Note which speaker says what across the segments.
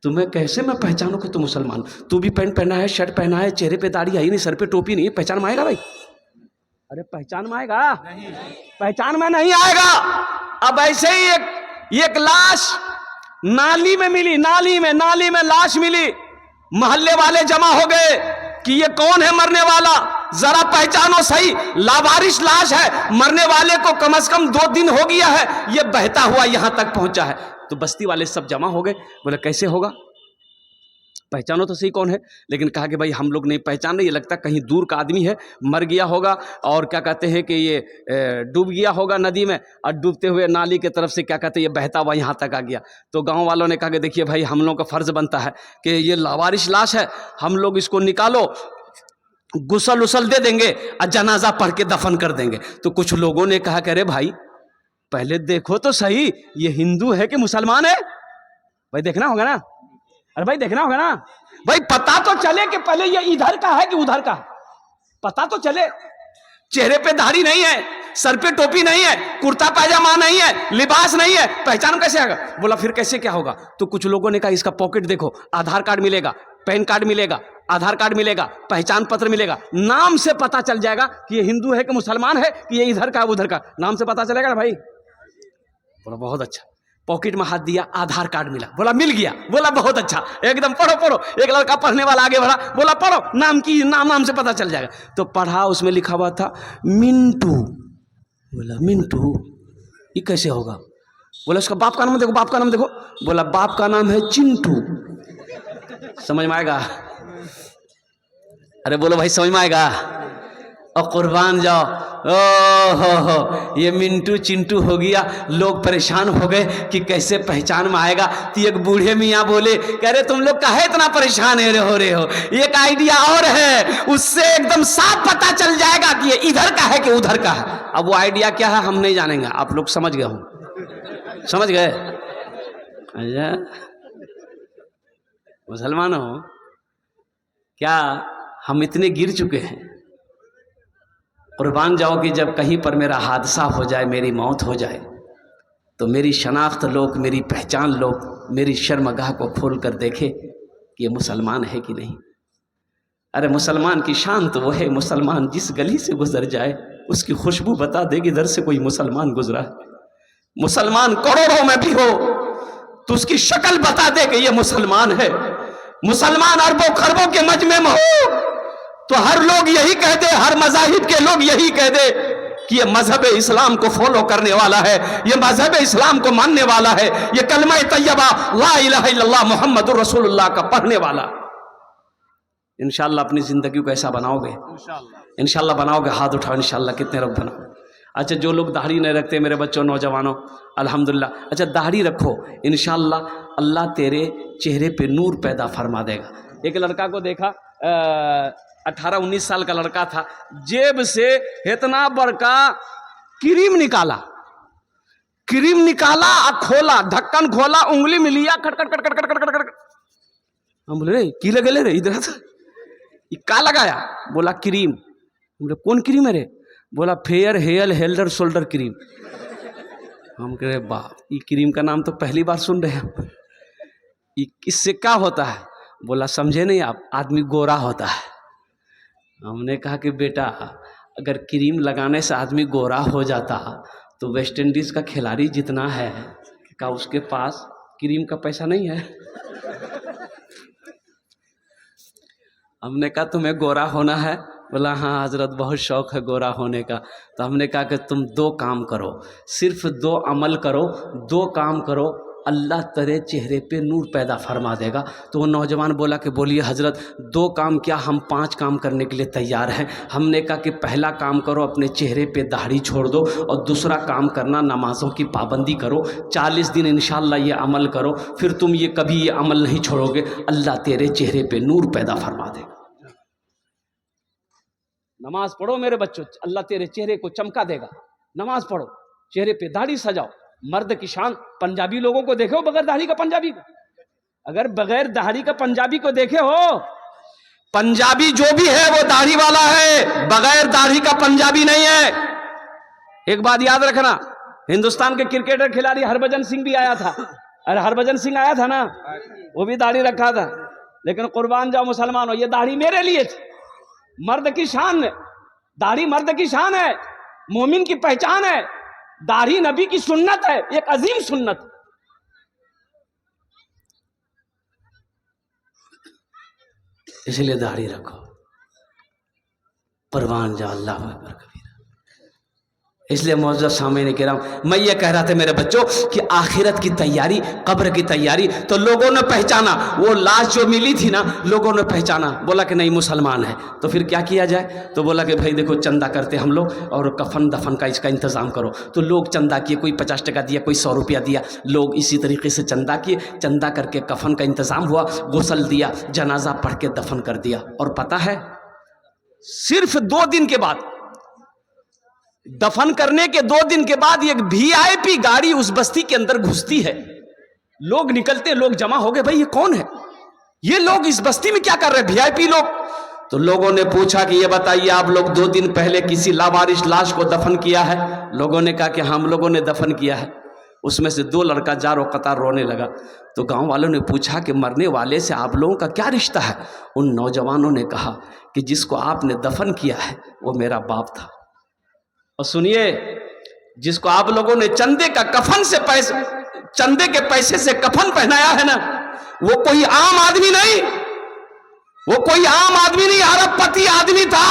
Speaker 1: तुम्हें कैसे मैं पहचानूं कि तू मुसलमान? तू भी पैंट पहना है, शर्ट पहना है, चेहरे पे दाढ़ी आई नहीं, सर पे टोपी नहीं, पहचान में आएगा भाई? अरे पहचान में आएगा? नहीं, पहचान में नहीं आएगा। अब ऐसे ही एक लाश नाली में मिली, नाली में लाश मिली, मोहल्ले वाले जमा हो गए कि ये कौन है मरने वाला, जरा पहचानो सही। लावारिश लाश है, मरने वाले को कम से कम 2 दिन हो गया है, ये बहता हुआ यहां तक पहुंचा है। तो बस्ती वाले सब जमा हो गए, बोले कैसे होगा, पहचानो तो सही कौन है। लेकिन कहा कि भाई हम लोग नहीं पहचान रहे, ये लगता कहीं दूर का आदमी है, मर गया होगा और क्या कहते हैं कि ये डूब गया होगा नदी में, और डूबते हुए नाली के तरफ से क्या कहते हैं ये बहता हुआ यहाँ तक आ गया। तो गांव वालों ने कहा कि देखिए भाई हम लोगों का फर्ज बनता है कि ये लावारिश लाश है, हम लोग इसको निकालो, गुसल उसल दे देंगे और जनाजा पढ़ के दफन कर देंगे। तो कुछ लोगों ने कहा कि अरे भाई पहले देखो तो सही ये हिंदू है कि मुसलमान है, भाई देखना होगा ना, अरे भाई देखना होगा ना भाई, पता तो चले कि पहले ये इधर का है कि उधर का, पता तो चले। चेहरे पे दाढ़ी नहीं है, सर पे टोपी नहीं है, कुर्ता पैजामा नहीं है, लिबास नहीं है, पहचान कैसे आएगा? बोला फिर कैसे क्या होगा? तो कुछ लोगों ने कहा इसका पॉकेट देखो, आधार कार्ड मिलेगा, पैन कार्ड मिलेगा, आधार कार्ड मिलेगा, पहचान पत्र मिलेगा, नाम से पता चल जाएगा कि ये हिंदू है कि मुसलमान है, कि ये इधर का उधर का, नाम से पता चलेगा ना भाई। बोला बहुत अच्छा। पॉकेट में हाथ दिया, आधार कार्ड मिला, बोला मिल गया, बोला बहुत अच्छा, एकदम पढ़ो पढ़ो। एक लड़का पढ़ने वाला आगे बढ़ा, बोला पढ़ो, नाम की नाम से पता चल जाएगा। तो पढ़ा, उसमें लिखा हुआ था मिंटू। बोला मिंटू ये कैसे होगा? बोला उसका बाप का नाम देखो, बाप का नाम देखो। बोला बाप का नाम है चिंटू। समझ में आएगा? अरे बोलो भाई समझ में आएगा? और कुर्बान जाओ, हो ये मिंटू चिंटू हो गया। लोग परेशान हो गए कि कैसे पहचान में आएगा। तो एक बूढ़े मियाँ बोले, कह रहे तुम लोग काहे इतना परेशान हो रहे हो, एक आइडिया और है, उससे एकदम साफ पता चल जाएगा कि ये इधर का है कि उधर का है। अब वो आइडिया क्या है हम नहीं जानेंगे, आप लोग समझ गए हो, समझ गए? अच्छा मुसलमानों, क्या हम इतने गिर चुके हैं? कुर्बान जाओ कि जब कहीं पर मेरा हादसा हो जाए, मेरी मौत हो जाए, तो मेरी शनाख्त लोग, मेरी पहचान लोग, मेरी शर्मगाह को खोल कर देखे कि ये मुसलमान है कि नहीं। अरे मुसलमान की शान तो वो है, मुसलमान जिस गली से गुजर जाए उसकी खुशबू बता देगी इधर से कोई मुसलमान गुजरा है। मुसलमान करोड़ों में भी हो तो उसकी शक्ल बता दे कि ये मुसलमान है। मुसलमान अरबों खरबों के मजमे में हो तो हर लोग यही कह दे, हर मज़ाहिब के लोग यही कह दे कि ये मजहब इस्लाम को फॉलो करने वाला है, ये मजहब इस्लाम को मानने वाला है, ये कलमा तैयबा ला इलाहा इल्लल्लाह मुहम्मदुर रसूलुल्लाह का पढ़ने वाला। इंशाअल्लाह अपनी जिंदगी को ऐसा बनाओगे, इंशाअल्लाह बनाओगे, हाथ उठाओ इंशाअल्लाह। कितने लोग बनाओ? अच्छा जो लोग दाढ़ी नहीं रखते मेरे बच्चों, नौजवानों, अल्हम्दुलिल्लाह, अच्छा दाढ़ी रखो, इंशाअल्लाह अल्लाह तेरे चेहरे पे नूर पैदा फरमा देगा। एक लड़का को देखा, 18-19 साल का लड़का था, जेब से इतना बड़का क्रीम निकाला, खोला, ढक्कन खोला, उंगली में लिया, खट खट खट खट खट खट खट। हम बोले रे की लगे ले रे, इधर का लगाया? बोला क्रीम। बोले कौन क्रीम है रे? बोला फेयर हेयर हेल्डर शोल्डर क्रीम। हम कह रहे बाप, ये क्रीम का नाम तो पहली बार सुन रहे हैं, इससे क्या होता है? बोला समझे नहीं आप, आदमी गोरा होता है। हमने कहा कि बेटा अगर क्रीम लगाने से आदमी गोरा हो जाता तो वेस्ट इंडीज़ का खिलाड़ी जितना है, क्या उसके पास क्रीम का पैसा नहीं है? हमने कहा तुम्हें गोरा होना है? बोला हाँ हजरत बहुत शौक़ है गोरा होने का। तो हमने कहा कि तुम 2 काम करो, सिर्फ 2 अमल करो, 2 काम करो, अल्लाह तेरे चेहरे पे नूर पैदा फरमा देगा। तो वो नौजवान बोला कि बोलिए हजरत 2 काम क्या, हम 5 काम करने के लिए तैयार हैं। हमने कहा कि पहला काम करो अपने चेहरे पे दाढ़ी छोड़ दो, और दूसरा काम करना नमाज़ों की पाबंदी करो, 40 दिन इंशाअल्लाह ये अमल करो, फिर तुम ये कभी ये अमल नहीं छोड़ोगे, अल्लाह तेरे चेहरे पे नूर पैदा फरमा देगा। नमाज पढ़ो मेरे बच्चों, अल्लाह तेरे चेहरे को चमका देगा। नमाज पढ़ो, चेहरे पे दाढ़ी सजाओ, मर्द की शान। पंजाबी लोगों को देखे हो बगैर दाढ़ी का पंजाबी को? अगर बगैर दाढ़ी का पंजाबी को देखे हो, पंजाबी जो भी है वो दाढ़ी वाला है, बगैर दाढ़ी का पंजाबी नहीं है। एक बात याद रखना, हिंदुस्तान के क्रिकेटर खिलाड़ी हरभजन सिंह भी आया था, ارے ہربھجن سنگھ آیا تھا نا، وہ بھی داڑھی رکھا تھا، لیکن قربان جاؤ مسلمانوں، یہ داڑھی میرے لیے تھی۔ مرد کی شان ہے، داڑھی مرد کی شان ہے، مومن کی پہچان ہے، داڑھی نبی کی سنت ہے، ایک عظیم سنت۔ اس لیے داڑھی رکھو، پروان جا اللہ اکبر کبیرہ۔ اس لیے معزز سامعین کرام، میں یہ کہہ رہا تھا میرے بچوں کہ آخرت کی تیاری، قبر کی تیاری، تو لوگوں نے پہچانا، وہ لاش جو ملی تھی نا، لوگوں نے پہچانا، بولا کہ نہیں مسلمان ہے، تو پھر کیا کیا جائے؟ تو بولا کہ بھائی دیکھو چندہ کرتے ہم لوگ، اور کفن دفن کا اس کا انتظام کرو۔ تو لوگ چندہ کیے، کوئی 50 ٹکا دیا، کوئی 100 روپیہ دیا، لوگ اسی طریقے سے چندہ کیے، چندہ کر کے کفن کا انتظام ہوا، غسل دیا، جنازہ پڑھ کے دفن کر دیا۔ اور پتہ ہے صرف 2 دن کے بعد، دفن کرنے کے 2 دن کے بعد ایک VIP گاڑی اس بستی کے اندر گھستی ہے، لوگ نکلتے، لوگ جمع ہو گئے، بھائی یہ کون ہے؟ یہ لوگ اس بستی میں کیا کر رہے ہیں؟ VIP لوگ۔ تو لوگوں نے پوچھا کہ یہ بتائیے آپ لوگ 2 دن پہلے کسی لاوارث لاش کو دفن کیا ہے؟ لوگوں نے کہا کہ ہم لوگوں نے دفن کیا ہے۔ اس میں سے 2 لڑکا جار و قطار رونے لگا۔ تو گاؤں والوں نے پوچھا کہ مرنے والے سے آپ لوگوں کا کیا رشتہ ہے؟ ان نوجوانوں نے کہا کہ جس کو آپ نے دفن کیا ہے وہ میرا باپ تھا۔ اور سنیے، جس کو آپ لوگوں نے چندے کے پیسے سے کفن پہنایا ہے نا، وہ کوئی عام آدمی نہیں، وہ کوئی عام آدمی نہیں، ارب پتی آدمی تھا۔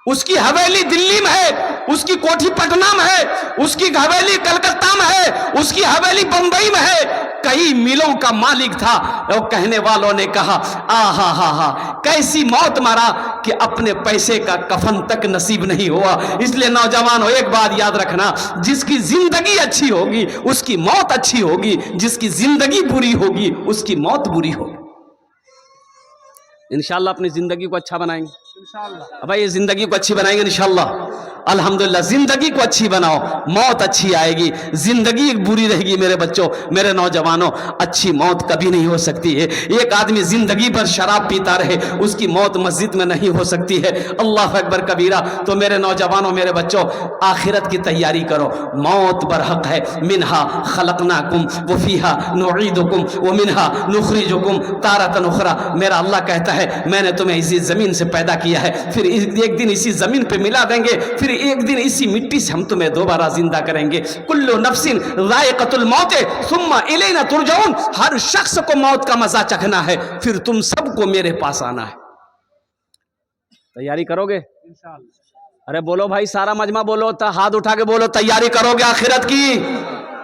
Speaker 1: اس کی حویلی دلی میں ہے، اس کی کوٹھی پٹنہ میں ہے، اس کی حویلی کلکتہ میں ہے، اس کی حویلی بمبئی میں ہے، کئی میلوں کا مالک تھا۔ اور کہنے والوں نے کہا آہا ہا ہا، کیسی موت مرا کہ اپنے پیسے کا کفن تک نصیب نہیں ہوا۔ اس لیے نوجوانوں ایک بات یاد رکھنا، جس کی زندگی اچھی ہوگی اس کی موت اچھی ہوگی، جس کی زندگی بری ہوگی اس کی موت بری ہوگی۔ انشاءاللہ اپنی زندگی کو اچھا بنائیں گے، بھائی یہ زندگی کو اچھی بنائیں گے انشاءاللہ، الحمدللہ۔ زندگی کو اچھی بناؤ، موت اچھی آئے گی۔ زندگی بری رہے گی میرے بچوں، میرے نوجوانوں، اچھی موت کبھی نہیں ہو سکتی ہے۔ ایک آدمی زندگی بھر شراب پیتا رہے، اس کی موت مسجد میں نہیں ہو سکتی ہے۔ اللہ اکبر کبیرہ۔ تو میرے نوجوانوں، میرے بچوں، آخرت کی تیاری کرو، موت برحق ہے۔ منہا خلقناکم وفیہا نعیدکم ومنہا نخرجکم تارۃ اخری۔ میرا اللہ کہتا ہے میں نے تمہیں اسی زمین سے پیدا کیا ہے، پھر ایک دن اسی زمین پہ ملا دیں گے، پھر ایک دن اسی مٹی سے ہم تمہیں دوبارہ زندہ کریں گے۔ کل نفس ذائقۃ الموت ثم الینا ترجعون۔ ہر شخص کو موت کا مزہ چکھنا ہے، پھر تم سب کو میرے پاس آنا ہے۔ تیاری کرو گے؟ ارے بولو بھائی، سارا مجمع بولو، ہاتھ اٹھا کے بولو، تیاری کرو گے آخرت کی؟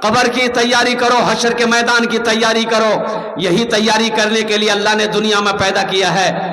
Speaker 1: قبر کی تیاری کرو، حشر کے میدان کی تیاری کرو۔ یہی تیاری کرنے کے لیے اللہ نے دنیا میں پیدا کیا ہے۔